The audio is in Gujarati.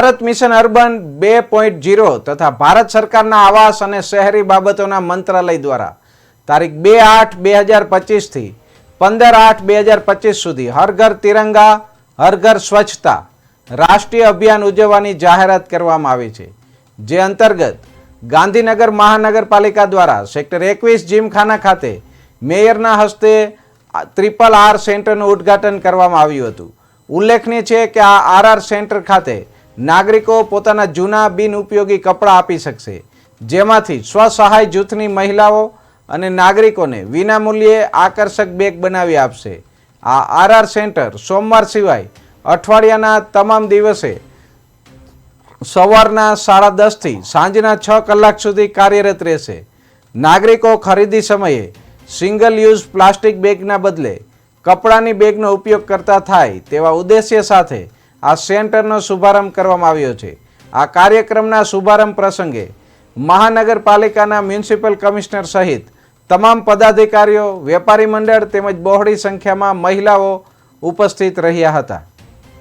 ભારત મિશન અર્બન 2.0 તથા ભારત સરકારના આવાસ અને શહેરી બાબતોના મંત્રાલય દ્વારા તારીખ 2/8/2025 થી 15/8/2025 સુધી હર ઘર તિરંગા હર ઘર સ્વચ્છતા રાષ્ટ્રીય અભિયાન ઉજવવાની જાહેરાત કરવામાં આવી છે, જે અંતર્ગત ગાંધીનગર મહાનગરપાલિકા દ્વારા સેક્ટર 21 જીમખાના ખાતે મેયરના હસ્તે RRR સેન્ટરનું ઉદ્ઘાટન કરવામાં આવ્યું હતું। ઉલ્લેખનીય છે કે આ RR સેન્ટર ખાતે નાગરિકો પોતાના જૂના બિનઉપયોગી કપડાં આપી શકશે, જેમાંથી સ્વસહાય જૂથની મહિલાઓ અને નાગરિકોને વિનામૂલ્યે આકર્ષક બેગ બનાવી આપશે। આ RR સેન્ટર સોમવાર સિવાય અઠવાડિયાના તમામ દિવસે સવારના 10:30 થી સાંજના 6 કલાક સુધી કાર્યરત રહેશે। નાગરિકો ખરીદી સમયે સિંગલ યુઝ પ્લાસ્ટિક બેગના બદલે કપડાની બેગનો ઉપયોગ કરતા થાય તેવા ઉદ્દેશ્ય સાથે આ સેન્ટરનો શુભારંભ કરવામાં આવ્યો છે। આ કાર્યક્રમના શુભારંભ પ્રસંગે મહાનગરપાલિકાના મ્યુનિસિપલ કમિશનર સહિત તમામ પદાધિકારીઓ, વેપારી મંડળ તેમજ બહોળી સંખ્યામાં મહિલાઓ ઉપસ્થિત રહ્યા હતા।